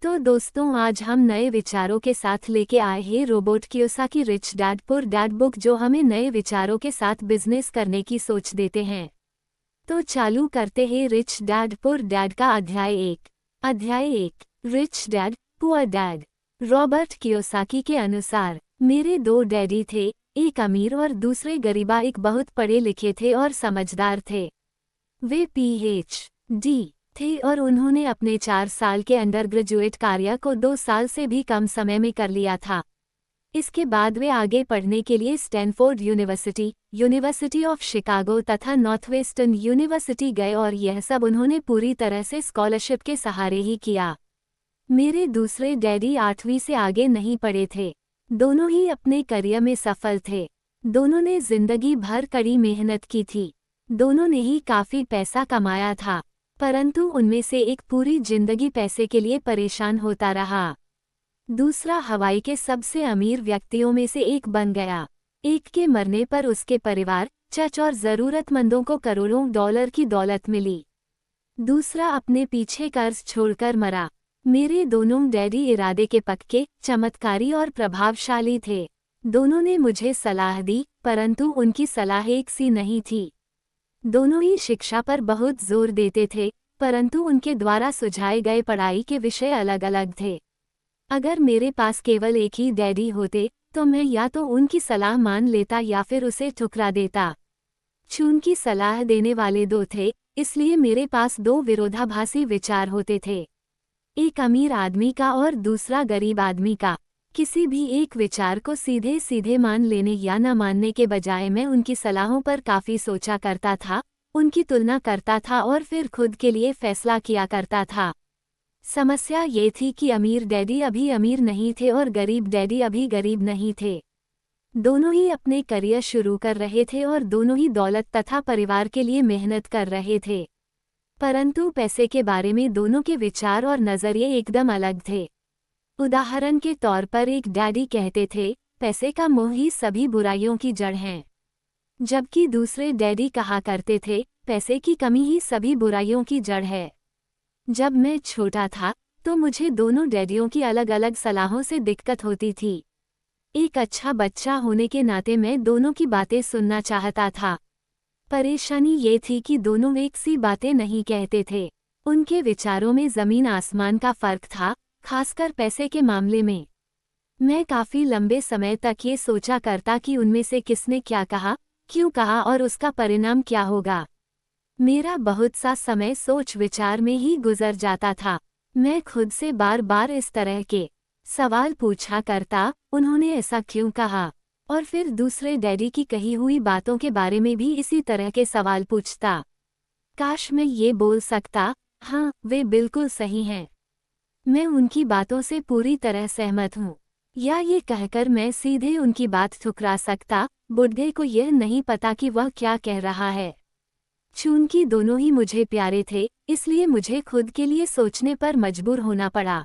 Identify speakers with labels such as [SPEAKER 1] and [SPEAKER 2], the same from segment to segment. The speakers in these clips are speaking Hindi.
[SPEAKER 1] तो दोस्तों, आज हम नए विचारों के साथ लेके आए हैं Robert Kiyosaki rich dad poor dad book, जो हमें नए विचारों के साथ बिजनेस करने की सोच देते हैं। तो चालू करते हैं रिच डैड पुअर डैड का अध्याय 1। Rich dad poor dad. Robert Kiyosaki के अनुसार मेरे दो डैडी थे, एक अमीर और दूसरे गरीबा। एक बहुत पढ़े लिखे थे और समझदार थे। वे PhD थे और उन्होंने अपने 4 साल के अंडर ग्रेजुएट कार्य को 2 साल से भी कम समय में कर लिया था। इसके बाद वे आगे पढ़ने के लिए Stanford university, university of Chicago तथा नॉर्थवेस्टर्न यूनिवर्सिटी गए और यह सब उन्होंने पूरी तरह से स्कॉलरशिप के सहारे ही किया। मेरे दूसरे डैडी 8वीं से आगे नहीं पढ़े थे। दोनों ही अपने करियर में सफल थे। दोनों ने जिंदगी भर कड़ी मेहनत की थी। दोनों ने ही काफी पैसा कमाया था, परंतु उनमें से एक पूरी जिंदगी पैसे के लिए परेशान होता रहा। दूसरा हवाई के सबसे अमीर व्यक्तियों में से एक बन गया। एक के मरने पर उसके परिवार, चर्च और जरूरतमंदों को करोड़ों डॉलर की दौलत मिली। दूसरा अपने पीछे कर्ज छोड़कर मरा। मेरे दोनों डैडी इरादे के पक्के, चमत्कारी और प्रभावशाली थे। दोनों ने मुझे सलाह दी, परंतु उनकी सलाह एक सी नहीं थी। दोनों ही शिक्षा पर बहुत जोर देते थे, परंतु उनके द्वारा सुझाए गए पढ़ाई के विषय अलग अलग थे। अगर मेरे पास केवल एक ही डैडी होते तो मैं या तो उनकी सलाह मान लेता या फिर उसे ठुकरा देता। उनकी सलाह देने वाले दो थे, इसलिए मेरे पास दो विरोधाभासी विचार होते थे, एक अमीर आदमी का और दूसरा गरीब आदमी का। किसी भी एक विचार को सीधे सीधे मान लेने या न मानने के बजाय मैं उनकी सलाहों पर काफी सोचा करता था, उनकी तुलना करता था और फिर खुद के लिए फैसला किया करता था। समस्या ये थी कि अमीर डैडी अभी अमीर नहीं थे और गरीब डैडी अभी गरीब नहीं थे। दोनों ही अपने करियर शुरू कर रहे थे और दोनों ही दौलत तथा परिवार के लिए मेहनत कर रहे थे, परंतु पैसे के बारे में दोनों के विचार और नजरिए एकदम अलग थे। उदाहरण के तौर पर एक डैडी कहते थे, पैसे का मोह ही सभी बुराइयों की जड़ है, जबकि दूसरे डैडी कहा करते थे, पैसे की कमी ही सभी बुराइयों की जड़ है। जब मैं छोटा था तो मुझे दोनों डैडियों की अलग अलग सलाहों से दिक्कत होती थी। एक अच्छा बच्चा होने के नाते मैं दोनों की बातें सुनना चाहता था। परेशानी ये थी कि दोनों एक सी बातें नहीं कहते थे। उनके विचारों में जमीन आसमान का फर्क था, खासकर पैसे के मामले में। मैं काफी लंबे समय तक ये सोचा करता कि उनमें से किसने क्या कहा, क्यों कहा और उसका परिणाम क्या होगा। मेरा बहुत सा समय सोच विचार में ही गुजर जाता था। मैं खुद से बार बार इस तरह के सवाल पूछा करता, उन्होंने ऐसा क्यों कहा, और फिर दूसरे डैडी की कही हुई बातों के बारे में भी इसी तरह के सवाल पूछता। काश मैं ये बोल सकता, हाँ वे बिल्कुल सही हैं, मैं उनकी बातों से पूरी तरह सहमत हूँ, या ये कहकर मैं सीधे उनकी बात ठुकरा सकता, बुढ़े को यह नहीं पता कि वह क्या कह रहा है। चूंकि दोनों ही मुझे प्यारे थे, इसलिए मुझे खुद के लिए सोचने पर मजबूर होना पड़ा।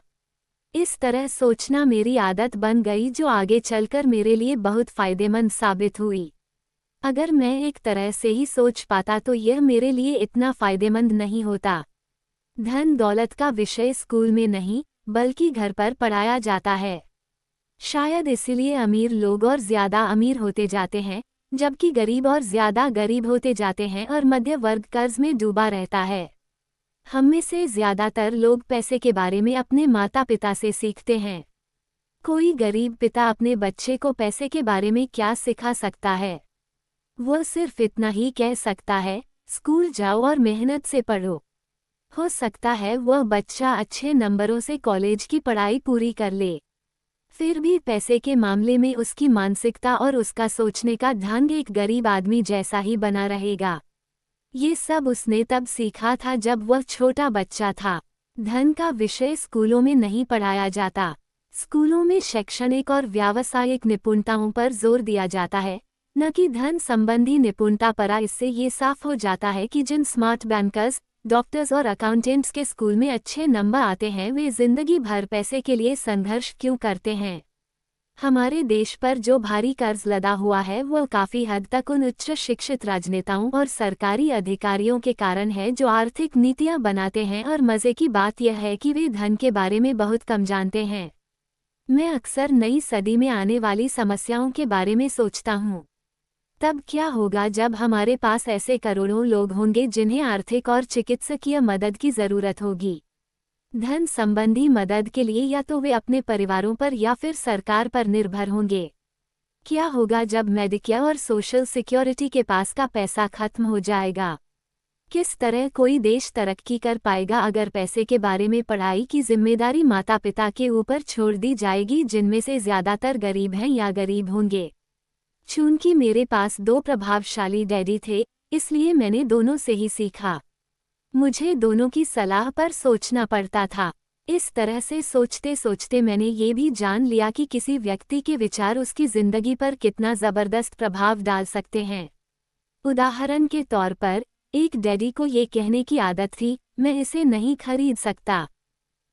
[SPEAKER 1] इस तरह सोचना मेरी आदत बन गई, जो आगे चलकर मेरे लिए बहुत फायदेमंद साबित हुई। अगर मैं एक तरह से ही सोच पाता तो यह मेरे लिए इतना फायदेमंद नहीं होता। धन दौलत का विषय स्कूल में नहीं बल्कि घर पर पढ़ाया जाता है। शायद इसीलिए अमीर लोग और ज्यादा अमीर होते जाते हैं, जबकि गरीब और ज्यादा गरीब होते जाते हैं और मध्य वर्ग कर्ज में डूबा रहता है। हम में से ज्यादातर लोग पैसे के बारे में अपने माता पिता से सीखते हैं। कोई गरीब पिता अपने बच्चे को पैसे के बारे में क्या सिखा सकता है? वो सिर्फ इतना ही कह सकता है, स्कूल जाओ और मेहनत से पढ़ो। हो सकता है वह बच्चा अच्छे नंबरों से कॉलेज की पढ़ाई पूरी कर ले, फिर भी पैसे के मामले में उसकी मानसिकता और उसका सोचने का ढंग एक गरीब आदमी जैसा ही बना रहेगा। ये सब उसने तब सीखा था जब वह छोटा बच्चा था। धन का विषय स्कूलों में नहीं पढ़ाया जाता। स्कूलों में शैक्षणिक और व्यावसायिक निपुणताओं पर जोर दिया जाता है, न कि धन संबंधी निपुणता पर। इससे ये साफ हो जाता है कि जिन स्मार्ट बैंकर्स, डॉक्टर्स और अकाउंटेंट्स के स्कूल में अच्छे नंबर आते हैं, वे जिंदगी भर पैसे के लिए संघर्ष क्यों करते हैं। हमारे देश पर जो भारी कर्ज लदा हुआ है वो काफी हद तक उन उच्च शिक्षित राजनेताओं और सरकारी अधिकारियों के कारण है जो आर्थिक नीतियां बनाते हैं, और मजे की बात यह है कि वे धन के बारे में बहुत कम जानते हैं। मैं अक्सर नई सदी में आने वाली समस्याओं के बारे में सोचता हूँ। तब क्या होगा जब हमारे पास ऐसे करोड़ों लोग होंगे जिन्हें आर्थिक और चिकित्सकीय मदद की जरूरत होगी। धन संबंधी मदद के लिए या तो वे अपने परिवारों पर या फिर सरकार पर निर्भर होंगे। क्या होगा जब मेडिकेयर और सोशल सिक्योरिटी के पास का पैसा खत्म हो जाएगा? किस तरह कोई देश तरक्की कर पाएगा अगर पैसे के बारे में पढ़ाई की जिम्मेदारी माता पिता के ऊपर छोड़ दी जाएगी, जिनमें से ज्यादातर गरीब हैं या गरीब होंगे? चूंकि मेरे पास 2 प्रभावशाली डैडी थे, इसलिए मैंने दोनों से ही सीखा। मुझे दोनों की सलाह पर सोचना पड़ता था। इस तरह से सोचते सोचते मैंने ये भी जान लिया कि किसी व्यक्ति के विचार उसकी जिंदगी पर कितना जबरदस्त प्रभाव डाल सकते हैं। उदाहरण के तौर पर, एक डैडी को ये कहने की आदत थी, मैं इसे नहीं खरीद सकता।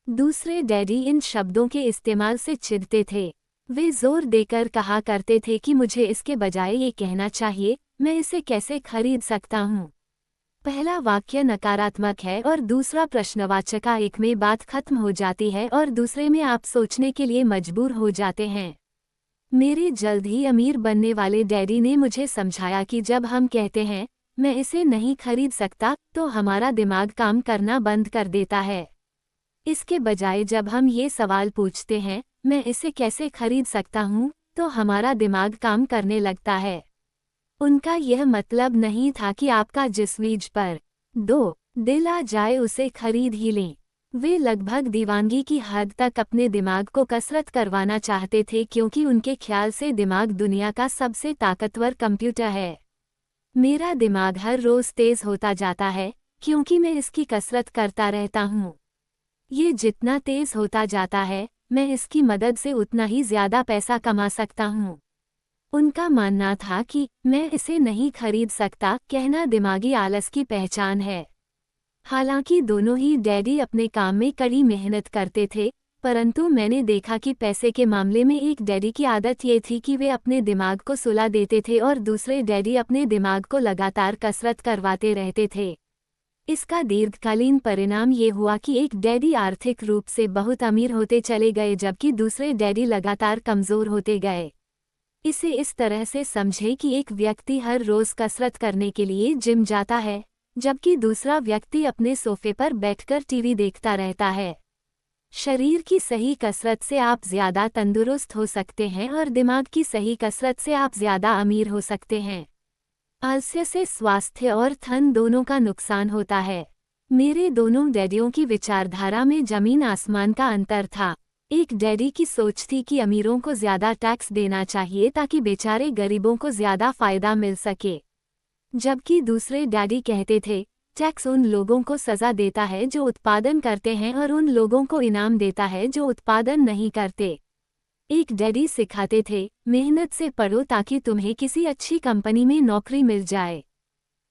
[SPEAKER 1] दूसरे डैडी इन शब्दों के इस्तेमाल से चिढ़ते थे। वे जोर देकर कहा करते थे कि मुझे इसके बजाय ये कहना चाहिए, मैं इसे कैसे खरीद सकता हूँ। पहला वाक्य नकारात्मक है और दूसरा प्रश्नवाचक। एक में बात खत्म हो जाती है और दूसरे में आप सोचने के लिए मजबूर हो जाते हैं। मेरे जल्द ही अमीर बनने वाले डैडी ने मुझे समझाया कि जब हम कहते हैं, मैं इसे नहीं खरीद सकता, तो हमारा दिमाग काम करना बंद कर देता है। इसके बजाय जब हम ये सवाल पूछते हैं, मैं इसे कैसे खरीद सकता हूँ, तो हमारा दिमाग काम करने लगता है। उनका यह मतलब नहीं था कि आपका जिस चीज पर 2 दिल आ जाए उसे खरीद ही लें। वे लगभग दीवानगी की हद तक अपने दिमाग को कसरत करवाना चाहते थे, क्योंकि उनके ख्याल से दिमाग दुनिया का सबसे ताकतवर कंप्यूटर है। मेरा दिमाग हर रोज तेज होता जाता है, क्योंकि मैं इसकी कसरत करता रहता हूँ। ये जितना तेज होता जाता है, मैं इसकी मदद से उतना ही ज्यादा पैसा कमा सकता हूँ। उनका मानना था कि मैं इसे नहीं खरीद सकता कहना दिमागी आलस की पहचान है। हालांकि दोनों ही डैडी अपने काम में कड़ी मेहनत करते थे, परंतु मैंने देखा कि पैसे के मामले में एक डैडी की आदत ये थी कि वे अपने दिमाग को सुला देते थे और दूसरे डैडी अपने दिमाग को लगातार कसरत करवाते रहते थे। इसका दीर्घकालीन परिणाम ये हुआ कि एक डैडी आर्थिक रूप से बहुत अमीर होते चले गए, जबकि दूसरे डैडी लगातार कमजोर होते गए। इसे इस तरह से समझे कि एक व्यक्ति हर रोज कसरत करने के लिए जिम जाता है, जबकि दूसरा व्यक्ति अपने सोफे पर बैठकर टीवी देखता रहता है। शरीर की सही कसरत से आप ज्यादा तंदुरुस्त हो सकते हैं और दिमाग की सही कसरत से आप ज्यादा अमीर हो सकते हैं। आलस्य से स्वास्थ्य और धन दोनों का नुकसान होता है। मेरे दोनों डैडियों की विचारधारा में जमीन आसमान का अंतर था। एक डैडी की सोच थी कि अमीरों को ज्यादा टैक्स देना चाहिए ताकि बेचारे गरीबों को ज्यादा फायदा मिल सके, जबकि दूसरे डैडी कहते थे, टैक्स उन लोगों को सजा देता है जो उत्पादन करते हैं और उन लोगों को इनाम देता है जो उत्पादन नहीं करते। एक डैडी सिखाते थे, मेहनत से पढ़ो ताकि तुम्हें किसी अच्छी कंपनी में नौकरी मिल जाए,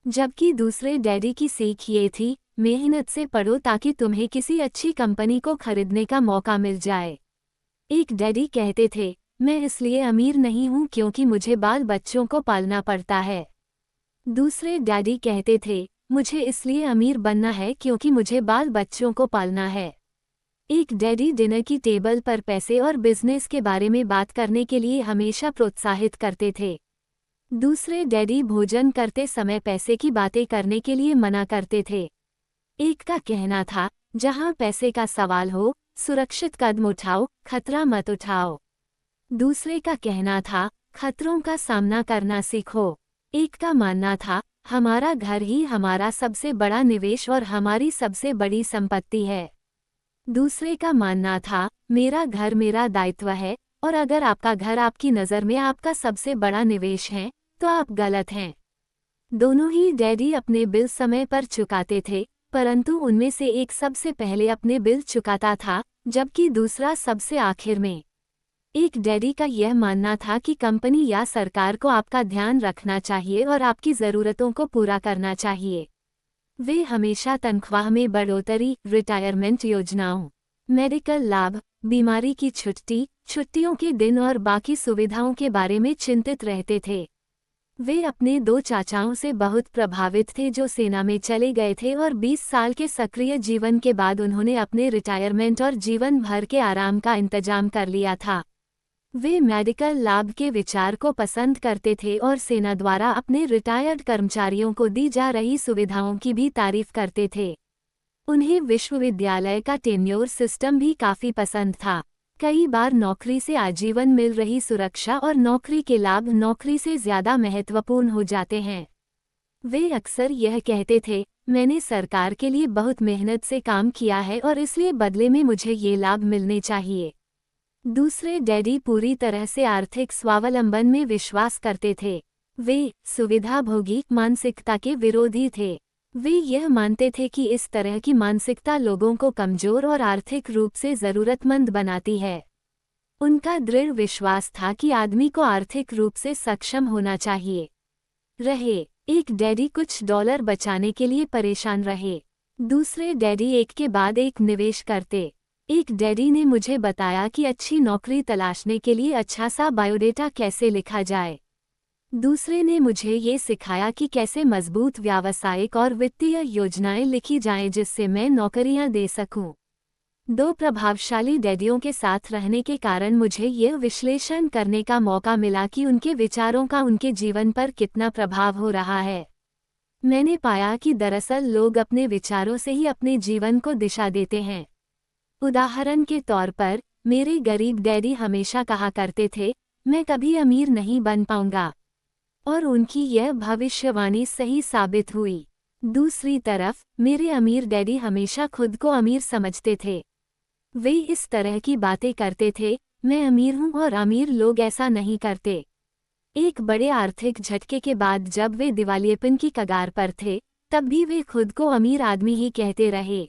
[SPEAKER 1] जबकि दूसरे डैडी की सीख ये थी, मेहनत से पढ़ो ताकि तुम्हें किसी अच्छी कंपनी को खरीदने का मौका मिल जाए। एक डैडी कहते थे, मैं इसलिए अमीर नहीं हूँ क्योंकि मुझे बाल बच्चों को पालना पड़ता है। दूसरे डैडी कहते थे, मुझे इसलिए अमीर बनना है क्योंकि मुझे बाल बच्चों को पालना है। एक डैडी डिनर की टेबल पर पैसे और बिजनेस के बारे में बात करने के लिए हमेशा प्रोत्साहित करते थे। दूसरे डैडी भोजन करते समय पैसे की बातें करने के लिए मना करते थे। एक का कहना था, जहां पैसे का सवाल हो, सुरक्षित कदम उठाओ, खतरा मत उठाओ। दूसरे का कहना था, खतरों का सामना करना सीखो। एक का मानना था, हमारा घर ही हमारा सबसे बड़ा निवेश और हमारी सबसे बड़ी संपत्ति है। दूसरे का मानना था, मेरा घर मेरा दायित्व है, और अगर आपका घर आपकी नज़र में आपका सबसे बड़ा निवेश है, तो आप गलत हैं। दोनों ही डैडी अपने बिल समय पर चुकाते थे, परंतु उनमें से एक सबसे पहले अपने बिल चुकाता था, जबकि दूसरा सबसे आखिर में। एक डैडी का यह मानना था कि कंपनी या सरकार को आपका ध्यान रखना चाहिए और आपकी ज़रूरतों को पूरा करना चाहिए। वे हमेशा तनख्वाह में बढ़ोतरी, रिटायरमेंट योजनाओं, मेडिकल लाभ बीमारी की छुट्टी, छुट्टियों के दिन और बाकी सुविधाओं के बारे में चिंतित रहते थे। वे अपने 2 चाचाओं से बहुत प्रभावित थे जो सेना में चले गए थे और 20 साल के सक्रिय जीवन के बाद उन्होंने अपने रिटायरमेंट और जीवन भर के आराम का इंतजाम कर लिया था। वे मेडिकल लाभ के विचार को पसंद करते थे और सेना द्वारा अपने रिटायर्ड कर्मचारियों को दी जा रही सुविधाओं की भी तारीफ करते थे। उन्हें विश्वविद्यालय का टेन्योर सिस्टम भी काफी पसंद था। कई बार नौकरी से आजीवन मिल रही सुरक्षा और नौकरी के लाभ नौकरी से ज्यादा महत्वपूर्ण हो जाते हैं। वे अक्सर यह कहते थे, मैंने सरकार के लिए बहुत मेहनत से काम किया है और इसलिए बदले में मुझे ये लाभ मिलने चाहिए। दूसरे डैडी पूरी तरह से आर्थिक स्वावलंबन में विश्वास करते थे। वे सुविधाभोगी मानसिकता के विरोधी थे। वे यह मानते थे कि इस तरह की मानसिकता लोगों को कमजोर और आर्थिक रूप से जरूरतमंद बनाती है। उनका दृढ़ विश्वास था कि आदमी को आर्थिक रूप से सक्षम होना चाहिए। एक डैडी कुछ डॉलर बचाने के लिए परेशान रहे। दूसरे डैडी एक के बाद एक निवेश करते। एक डैडी ने मुझे बताया कि अच्छी नौकरी तलाशने के लिए अच्छा सा बायोडेटा कैसे लिखा जाए। दूसरे ने मुझे ये सिखाया कि कैसे मजबूत व्यावसायिक और वित्तीय योजनाएं लिखी जाएं जिससे मैं नौकरियां दे सकूं। 2 प्रभावशाली डैडियों के साथ रहने के कारण मुझे यह विश्लेषण करने का मौका मिला कि उनके विचारों का उनके जीवन पर कितना प्रभाव हो रहा है। मैंने पाया कि दरअसल लोग अपने विचारों से ही अपने जीवन को दिशा देते हैं। उदाहरण के तौर पर, मेरे गरीब डैडी हमेशा कहा करते थे, मैं कभी अमीर नहीं बन पाऊंगा। और उनकी यह भविष्यवाणी सही साबित हुई। दूसरी तरफ, मेरे अमीर डैडी हमेशा खुद को अमीर समझते थे। वे इस तरह की बातें करते थे, मैं अमीर हूं और अमीर लोग ऐसा नहीं करते। एक बड़े आर्थिक झटके के बाद जब वे दिवालियेपन की कगार पर थे, तब भी वे खुद को अमीर आदमी ही कहते रहे।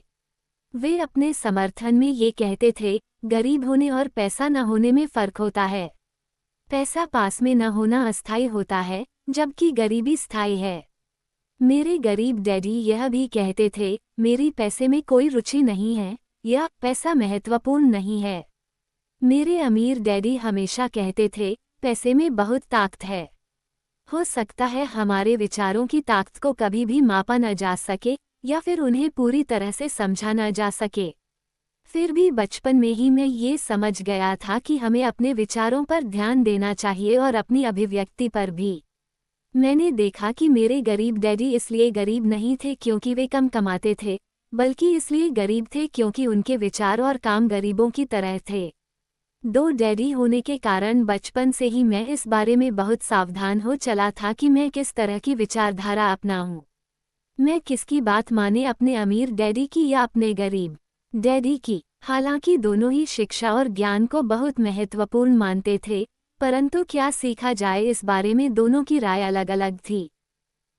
[SPEAKER 1] वे अपने समर्थन में ये कहते थे, गरीब होने और पैसा न होने में फर्क होता है। पैसा पास में न होना अस्थायी होता है, जबकि गरीबी स्थायी है। मेरे गरीब डैडी यह भी कहते थे, मेरी पैसे में कोई रुचि नहीं है, या पैसा महत्वपूर्ण नहीं है। मेरे अमीर डैडी हमेशा कहते थे, पैसे में बहुत ताकत है। हो सकता है हमारे विचारों की ताकत को कभी भी मापा न जा सके या फिर उन्हें पूरी तरह से समझा न जा सके। फिर भी बचपन में ही मैं ये समझ गया था कि हमें अपने विचारों पर ध्यान देना चाहिए और अपनी अभिव्यक्ति पर भी। मैंने देखा कि मेरे गरीब डैडी इसलिए गरीब नहीं थे क्योंकि वे कम कमाते थे, बल्कि इसलिए गरीब थे क्योंकि उनके विचार और काम गरीबों की तरह थे। 2 डैडी होने के कारण बचपन से ही मैं इस बारे में बहुत सावधान हो चला था कि मैं किस तरह की विचारधारा अपनाऊं। मैं किसकी बात माने, अपने अमीर डैडी की या अपने गरीब डैडी की। हालांकि दोनों ही शिक्षा और ज्ञान को बहुत महत्वपूर्ण मानते थे, परंतु क्या सीखा जाए इस बारे में दोनों की राय अलग अलग थी।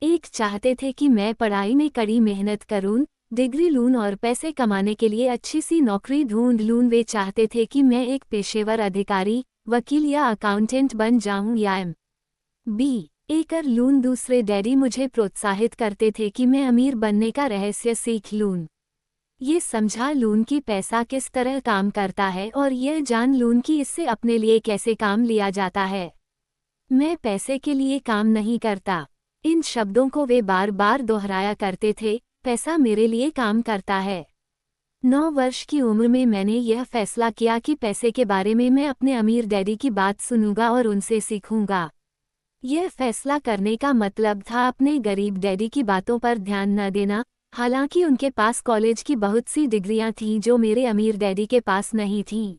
[SPEAKER 1] एक चाहते थे कि मैं पढ़ाई में कड़ी मेहनत करूं, डिग्री लूं और पैसे कमाने के लिए अच्छी सी नौकरी ढूंढ लूं। वे चाहते थे कि मैं एक पेशेवर अधिकारी, वकील या अकाउंटेंट बन जाऊं या MBA कर लूं। दूसरे डैडी मुझे प्रोत्साहित करते थे कि मैं अमीर बनने का रहस्य सीख लूं, ये समझा लूं कि पैसा किस तरह काम करता है और यह जान लूं कि इससे अपने लिए कैसे काम लिया जाता है। मैं पैसे के लिए काम नहीं करता। इन शब्दों को वे बार बार दोहराया करते थे, पैसा मेरे लिए काम करता है। 9 वर्ष की उम्र में मैंने यह फैसला किया कि पैसे के बारे में मैं अपने अमीर डैडी की बात सुनूंगा और उनसे सीखूंगा। यह फैसला करने का मतलब था अपने गरीब डैडी की बातों पर ध्यान न देना। हालांकि उनके पास कॉलेज की बहुत सी डिग्रियां थीं जो मेरे अमीर डैडी के पास नहीं थीं।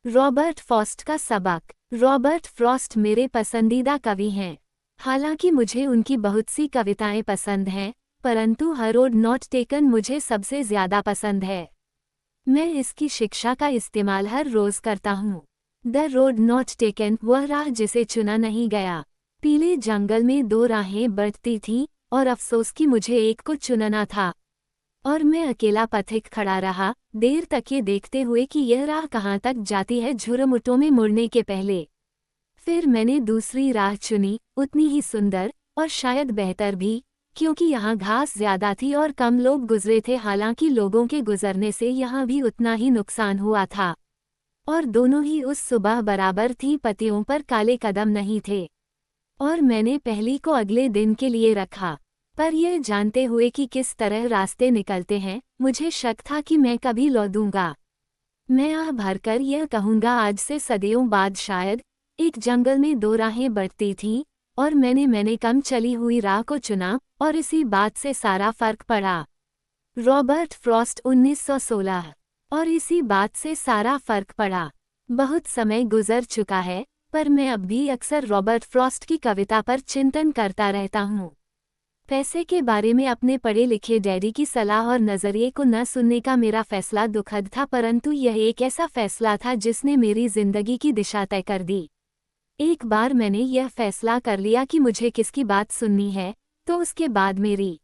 [SPEAKER 1] रॉबर्ट फ्रॉस्ट का सबक। रॉबर्ट फ्रॉस्ट मेरे पसंदीदा कवि हैं। हालांकि मुझे उनकी बहुत सी कविताएं पसंद हैं, परंतु हर रोड नॉट टेकन मुझे सबसे ज्यादा पसंद है। मैं इसकी शिक्षा का इस्तेमाल हर रोज करता हूँ। द रोड नॉट टेकन, वह राह जिसे चुना नहीं गया। पीले जंगल में 2 राहें बढ़ती थीं और अफसोस कि मुझे एक को चुनना था, और मैं अकेला पथिक खड़ा रहा, देर तक ये देखते हुए कि यह राह कहाँ तक जाती है झुरमुटों में मुड़ने के पहले। फिर मैंने दूसरी राह चुनी, उतनी ही सुंदर और शायद बेहतर भी, क्योंकि यहाँ घास ज्यादा थी और कम लोग गुजरे थे। हालांकि लोगों के गुजरने से यहाँ भी उतना ही नुकसान हुआ था। और दोनों ही उस सुबह बराबर थी, पतियों पर काले कदम नहीं थे। और मैंने पहली को अगले दिन के लिए रखा, पर यह जानते हुए कि किस तरह रास्ते निकलते हैं, मुझे शक था कि मैं कभी लौ दूंगा। मैं आह भरकर यह कहूँगा, आज से सदियों बाद शायद एक जंगल में दो राहें बढ़ती थीं, और मैंने कम चली हुई राह को चुना, और इसी बात से सारा फर्क पड़ा। Robert Frost 1916। और इसी बात से सारा फर्क पड़ा। बहुत समय गुजर चुका है, पर मैं अब भी अक्सर रॉबर्ट फ्रॉस्ट की कविता पर चिंतन करता रहता हूँ। पैसे के बारे में अपने पढ़े लिखे डैडी की सलाह और नज़रिए को न सुनने का मेरा फैसला दुखद था, परंतु यह एक ऐसा फैसला था जिसने मेरी जिंदगी की दिशा तय कर दी। एक बार मैंने यह फैसला कर लिया कि मुझे किसकी बात सुननी है, तो उसके बाद मेरी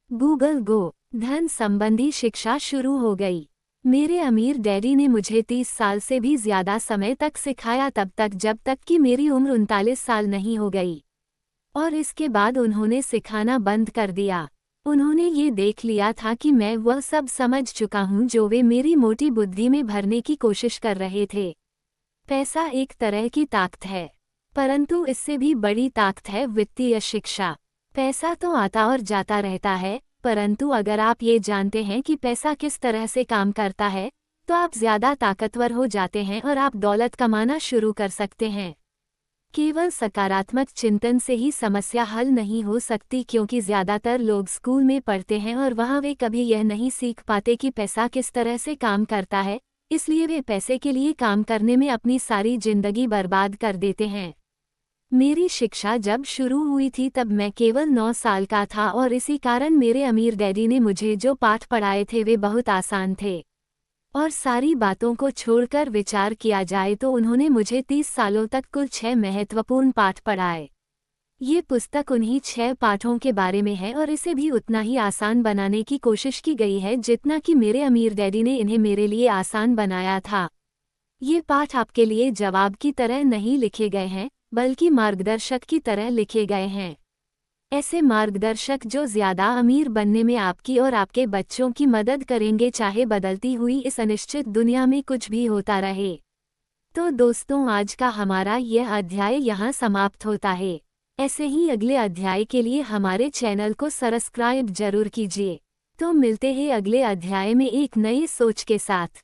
[SPEAKER 1] गूगल गो धन संबंधी शिक्षा शुरू हो गई। मेरे अमीर डैडी ने मुझे 30 साल से भी ज्यादा समय तक सिखाया, तब तक जब तक कि मेरी उम्र 39 साल नहीं हो गई। और इसके बाद उन्होंने सिखाना बंद कर दिया। उन्होंने ये देख लिया था कि मैं वह सब समझ चुका हूँ जो वे मेरी मोटी बुद्धि में भरने की कोशिश कर रहे थे। पैसा एक तरह की ताकत है, परंतु इससे भी बड़ी ताकत है वित्तीय शिक्षा। पैसा तो आता और जाता रहता है, परंतु अगर आप ये जानते हैं कि पैसा किस तरह से काम करता है, तो आप ज्यादा ताकतवर हो जाते हैं और आप दौलत कमाना शुरू कर सकते हैं। केवल सकारात्मक चिंतन से ही समस्या हल नहीं हो सकती, क्योंकि ज्यादातर लोग स्कूल में पढ़ते हैं और वहाँ वे कभी यह नहीं सीख पाते कि पैसा किस तरह से काम करता है, इसलिए वे पैसे के लिए काम करने में अपनी सारी जिंदगी बर्बाद कर देते हैं। मेरी शिक्षा जब शुरू हुई थी तब मैं केवल 9 साल का था, और इसी कारण मेरे अमीर डैडी ने मुझे जो पाठ पढ़ाए थे वे बहुत आसान थे। और सारी बातों को छोड़कर विचार किया जाए तो उन्होंने मुझे 30 सालों तक कुल 6 महत्वपूर्ण पाठ पढ़ाए। ये पुस्तक उन्हीं 6 पाठों के बारे में है, और इसे भी उतना ही आसान बनाने की कोशिश की गई है जितना कि मेरे अमीर डैडी ने इन्हें मेरे लिए आसान बनाया था। ये पाठ आपके लिए जवाब की तरह नहीं लिखे गए हैं, बल्कि मार्गदर्शक की तरह लिखे गए हैं। ऐसे मार्गदर्शक जो ज्यादा अमीर बनने में आपकी और आपके बच्चों की मदद करेंगे, चाहे बदलती हुई इस अनिश्चित दुनिया में कुछ भी होता रहे। तो दोस्तों, आज का हमारा यह अध्याय यहाँ समाप्त होता है। ऐसे ही अगले अध्याय के लिए हमारे चैनल को सब्सक्राइब जरूर कीजिए। तो मिलते हैं अगले अध्याय में एक नई सोच के साथ।